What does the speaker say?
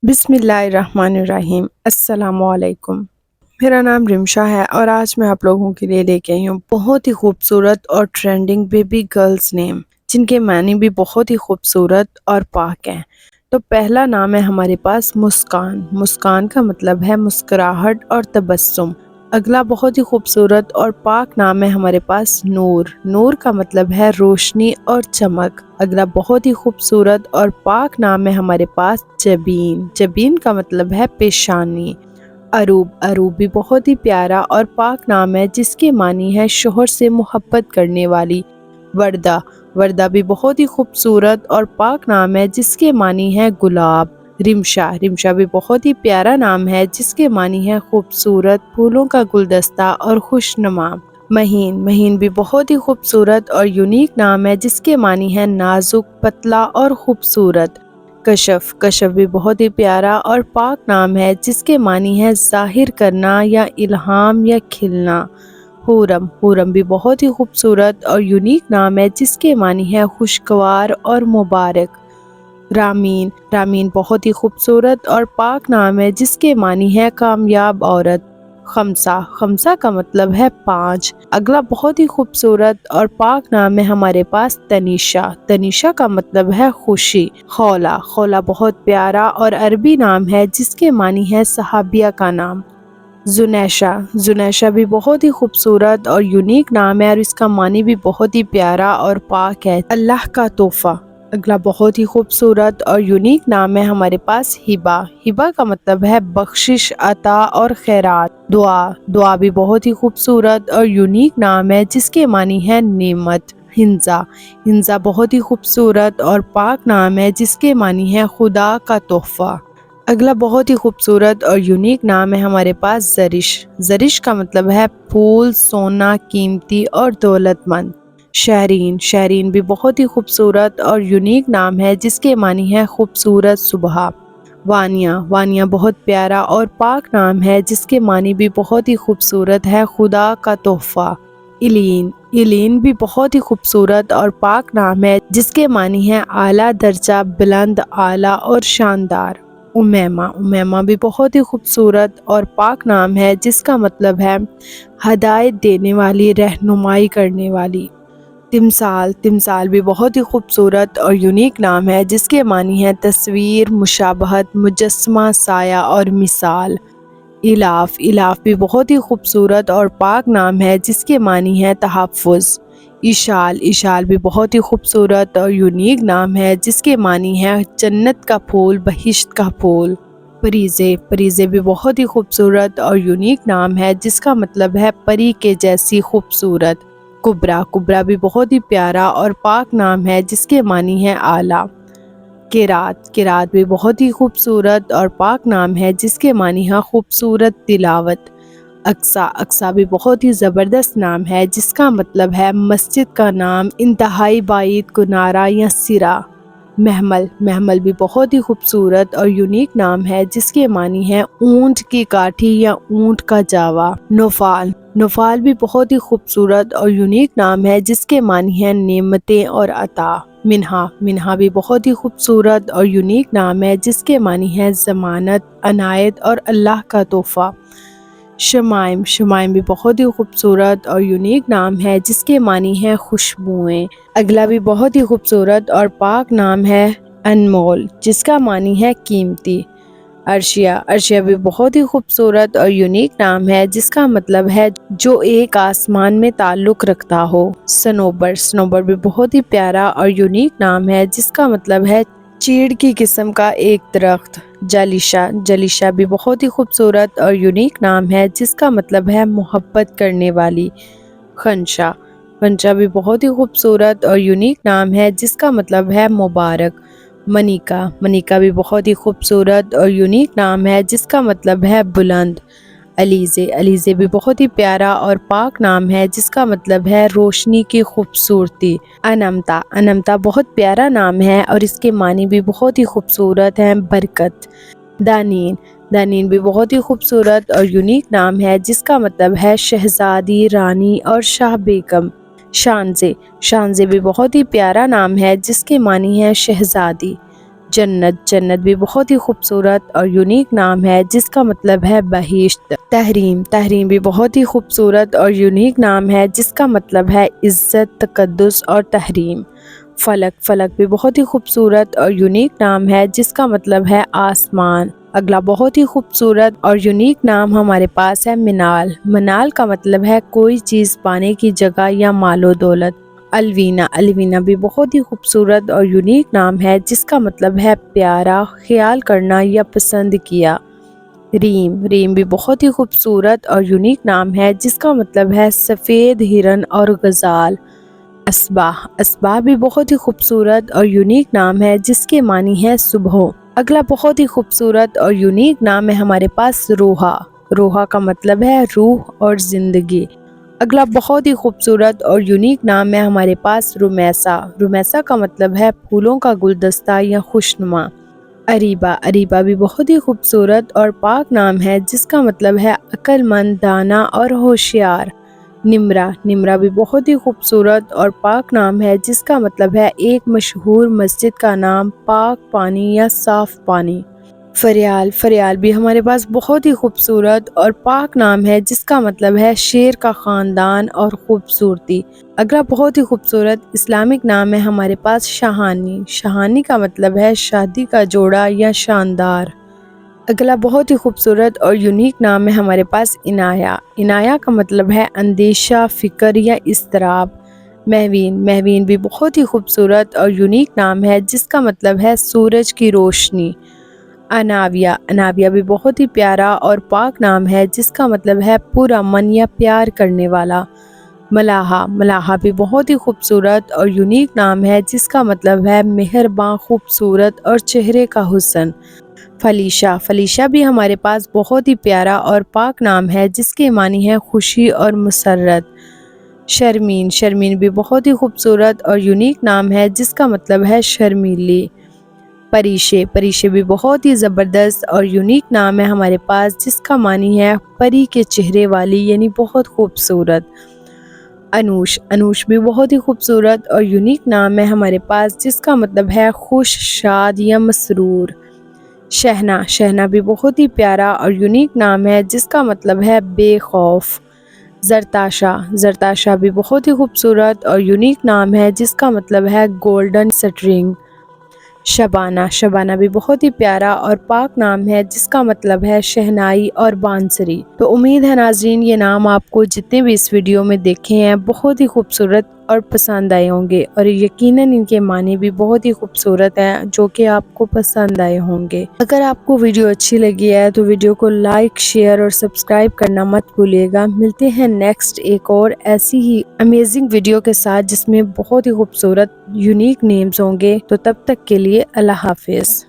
بسم اللہ الرحمن الرحیم۔ السلام علیکم۔ میرا نام رمشا ہے اور آج میں آپ لوگوں کے لیے لے کے آئی ہوں بہت ہی خوبصورت اور ٹرینڈنگ بیبی گرلز نیم، جن کے معنی بھی بہت ہی خوبصورت اور پاک ہیں۔ تو پہلا نام ہے ہمارے پاس مسکان۔ مسکان کا مطلب ہے مسکراہٹ اور تبسم۔ اگلا بہت ہی خوبصورت اور پاک نام ہے ہمارے پاس نور۔ نور کا مطلب ہے روشنی اور چمک۔ اگلا بہت ہی خوبصورت اور پاک نام ہے ہمارے پاس جبین۔ جبین کا مطلب ہے پیشانی۔ عروب۔ عروب بھی بہت ہی پیارا اور پاک نام ہے جس کے معنی ہے شوہر سے محبت کرنے والی۔ وردہ۔ وردہ بھی بہت ہی خوبصورت اور پاک نام ہے جس کے معنی ہے گلاب۔ رمشا۔ رمشا بھی بہت ہی پیارا نام ہے جس کے معنی ہے خوبصورت، پھولوں کا گلدستہ اور خوشنما۔ مہین۔ مہین بھی بہت ہی خوبصورت اور یونیک نام ہے جس کے معنی ہے نازک، پتلا اور خوبصورت۔ کشف۔ کشف بھی بہت ہی پیارا اور پاک نام ہے جس کے معنی ہے ظاہر کرنا یا الہام یا کھلنا۔ حورم۔ حورم بھی بہت ہی خوبصورت اور یونیک نام ہے جس کے معنی ہے خوشگوار اور مبارک۔ رامین۔ رامین بہت ہی خوبصورت اور پاک نام ہے جس کے معنی ہے کامیاب عورت۔ خمسہ۔ خمسہ کا مطلب ہے 5۔ اگلا بہت ہی خوبصورت اور پاک نام ہے ہمارے پاس تنیشا۔ تنیشا کا مطلب ہے خوشی۔ خولا۔ خولا بہت پیارا اور عربی نام ہے جس کے معنی ہے صحابیہ کا نام۔ زنیشہ۔ زنیشہ بھی بہت ہی خوبصورت اور یونیک نام ہے اور اس کا معنی بھی بہت ہی پیارا اور پاک ہے، اللہ کا تحفہ۔ اگلا بہت ہی خوبصورت اور یونیک نام ہے ہمارے پاس ہبہ۔ ہبہ کا مطلب ہے بخشش، عطا اور خیرات۔ دعا۔ دعا بھی بہت ہی خوبصورت اور یونیک نام ہے جس کے معنی ہے نعمت۔ ہنزا۔ ہنزا بہت ہی خوبصورت اور پاک نام ہے جس کے معنی ہے خدا کا تحفہ۔ اگلا بہت ہی خوبصورت اور یونیک نام ہے ہمارے پاس زرش۔ زرش کا مطلب ہے پھول، سونا، قیمتی اور دولت مند۔ شہرین۔ شہرین بھی بہت ہی خوبصورت اور یونیک نام ہے جس کے معنی ہے خوبصورت صبح۔ وانیہ۔ وانیہ بہت پیارا اور پاک نام ہے جس کے معنی بھی بہت ہی خوبصورت ہے، خدا کا تحفہ۔ ایلین۔ ایلین بھی بہت ہی خوبصورت اور پاک نام ہے جس کے معنی ہے اعلیٰ درجہ، بلند، اعلیٰ اور شاندار۔ امیمہ۔ امیمہ بھی بہت ہی خوبصورت اور پاک نام ہے جس کا مطلب ہے ہدایت دینے والی، رہنمائی کرنے والی۔ تمثال۔ تمثال بھی بہت ہی خوبصورت اور یونیک نام ہے جس کے معنی ہے تصویر، مشابہت، مجسمہ، سایہ اور مثال۔ الاف۔ الاف بھی بہت ہی خوبصورت اور پاک نام ہے جس کے معنی ہے تحفظ۔ اشال۔ اشال بھی بہت ہی خوبصورت اور یونیک نام ہے جس کے معنی ہے جنت کا پھول، بہشت کا پھول۔ پریزے۔ پریزے بھی بہت ہی خوبصورت اور یونیک نام ہے جس کا مطلب ہے پری کے جیسی خوبصورت۔ کبرا۔ کبرا بھی بہت ہی پیارا اور پاک نام ہے جس کے معنی ہے اعلیٰ۔ قرات۔ قرات بھی بہت ہی خوبصورت اور پاک نام ہے جس کے معنی ہے خوبصورت تلاوت۔ اقصی۔ اقصی بھی بہت ہی زبردست نام ہے جس کا مطلب ہے مسجد کا نام، انتہائی بعید کنارہ یا سرا۔ محمل۔ محمل بھی بہت ہی خوبصورت اور یونیک نام ہے جس کے معنی ہے اونٹ کی کاٹھی یا اونٹ کا جاوا۔ نوفال۔ نوفال بھی بہت ہی خوبصورت اور یونیک نام ہے جس کے معنی ہے نعمتیں اور عطا۔ منہا۔ منہا بھی بہت ہی خوبصورت اور یونیک نام ہے جس کے معنی ہے ضمانت، عنایت اور اللہ کا تحفہ۔ شمائم۔ شمائم بھی بہت ہی خوبصورت اور یونیک نام ہے جس کے معنی ہے خوشبوئیں۔ اگلا بھی بہت ہی خوبصورت اور پاک نام ہے انمول، جس کا معنی ہے قیمتی۔ عرشیہ۔ عرشیہ بھی بہت ہی خوبصورت اور یونیک نام ہے جس کا مطلب ہے جو ایک آسمان میں تعلق رکھتا ہو۔ صنوبر۔ صنوبر بھی بہت ہی پیارا اور یونیک نام ہے جس کا مطلب ہے چیڑ کی قسم کا ایک درخت۔ جلیشہ۔ جلیشہ بھی بہت ہی خوبصورت اور یونیک نام ہے جس کا مطلب ہے محبت کرنے والی۔ خنشا۔ خنشا بھی بہت ہی خوبصورت اور یونیک نام ہے جس کا مطلب ہے مبارک۔ منیکا۔ منیکا بھی بہت ہی خوبصورت اور یونیک نام ہے جس کا مطلب ہے بلند۔ علیزے۔ علیزے بھی بہت ہی پیارا اور پاک نام ہے جس کا مطلب ہے روشنی کی خوبصورتی۔ انمتا۔ انمتا بہت پیارا نام ہے اور اس کے معنی بھی بہت ہی خوبصورت ہیں، برکت۔ دانین۔ دانین بھی بہت ہی خوبصورت اور یونیک نام ہے جس کا مطلب ہے شہزادی، رانی اور شاہ بیگم۔ شانزے۔ شانزے بھی بہت ہی پیارا نام ہے جس کے معنی ہے شہزادی۔ جنت، جنت بھی بہت ہی خوبصورت اور یونیک نام ہے جس کا مطلب ہے بہشت۔ تحریم، تحریم بھی بہت ہی خوبصورت اور یونیک نام ہے جس کا مطلب ہے عزت، تقدس اور تحریم۔ فلک، فلک بھی بہت ہی خوبصورت اور یونیک نام ہے جس کا مطلب ہے آسمان۔ اگلا بہت ہی خوبصورت اور یونیک نام ہمارے پاس ہے منال۔ منال کا مطلب ہے کوئی چیز پانے کی جگہ یا مال و دولت۔ الوینا، الوینا بھی بہت ہی خوبصورت اور یونیک نام ہے جس کا مطلب ہے پیارا، خیال کرنا یا پسند کیا۔ ریم، ریم بھی بہت ہی خوبصورت اور یونیک نام ہے جس کا مطلب ہے سفید ہرن اور غزال۔ اصباح، اصباح بھی بہت ہی خوبصورت اور یونیک نام ہے جس کے معنی ہے صبح۔ اگلا بہت ہی خوبصورت اور یونیک نام ہے ہمارے پاس روحا۔ روحا کا مطلب ہے روح اور زندگی۔ اگلا بہت ہی خوبصورت اور یونیک نام ہے ہمارے پاس رمیسا۔ رمیسا کا مطلب ہے پھولوں کا گلدستہ یا خوشنما۔ اریبہ، اریبہ بھی بہت ہی خوبصورت اور پاک نام ہے جس کا مطلب ہے عقل مند، دانا اور ہوشیار۔ نمرہ، نمرہ بھی بہت ہی خوبصورت اور پاک نام ہے جس کا مطلب ہے ایک مشہور مسجد کا نام، پاک پانی یا صاف پانی۔ فریال، فریال بھی ہمارے پاس بہت ہی خوبصورت اور پاک نام ہے جس کا مطلب ہے شیر کا خاندان اور خوبصورتی۔ اگلا بہت ہی خوبصورت اسلامک نام ہے ہمارے پاس شاہانی۔ شاہانی کا مطلب ہے شادی کا جوڑا یا شاندار۔ اگلا بہت ہی خوبصورت اور یونیک نام ہے ہمارے پاس عنایہ۔ عنایہ کا مطلب ہے اندیشہ، فکر یا اضطراب۔ مہوین، مہوین بھی بہت ہی خوبصورت اور یونیک نام ہے جس کا مطلب ہے سورج کی روشنی۔ اناویہ، اناویہ بھی بہت ہی پیارا اور پاک نام ہے جس کا مطلب ہے پرامن یا پیار کرنے والا۔ ملاحہ، ملاحہ بھی بہت ہی خوبصورت اور یونیک نام ہے جس کا مطلب ہے مہرباں، خوبصورت اور چہرے کا حسن۔ فلیشہ، فلیشہ بھی ہمارے پاس بہت ہی پیارا اور پاک نام ہے جس کے معنی ہے خوشی اور مسرت۔ شرمین، شرمین بھی بہت ہی خوبصورت اور یونیک نام ہے جس کا مطلب ہے شرمیلی۔ پریشے، پریشے بھی بہت ہی زبردست اور یونیک نام ہے ہمارے پاس جس کا معنی ہے پری کے چہرے والی، یعنی بہت خوبصورت۔ انوش، انوش بھی بہت ہی خوبصورت اور یونیک نام ہے ہمارے پاس جس کا مطلب ہے خوش، شاد یا مسرور۔ شہنا، شہنا بھی بہت ہی پیارا اور یونیک نام ہے جس کا مطلب ہے بے خوف۔ زرتاشا، زرتاشا بھی بہت ہی خوبصورت اور یونیک نام ہے جس کا مطلب ہے گولڈن سٹرنگ۔ شبانہ، شبانہ بھی بہت ہی پیارا اور پاک نام ہے جس کا مطلب ہے شہنائی اور بانسری۔ تو امید ہے ناظرین یہ نام آپ کو جتنے بھی اس ویڈیو میں دیکھے ہیں بہت ہی خوبصورت اور پسند آئے ہوں گے، اور یقیناً ان کے معنی بھی بہت ہی خوبصورت ہیں جو کہ آپ کو پسند آئے ہوں گے۔ اگر آپ کو ویڈیو اچھی لگی ہے تو ویڈیو کو لائک، شیئر اور سبسکرائب کرنا مت بھولیے گا۔ ملتے ہیں نیکسٹ ایک اور ایسی ہی امیزنگ ویڈیو کے ساتھ جس میں بہت ہی خوبصورت یونیک نیمز ہوں گے۔ تو تب تک کے لیے اللہ حافظ۔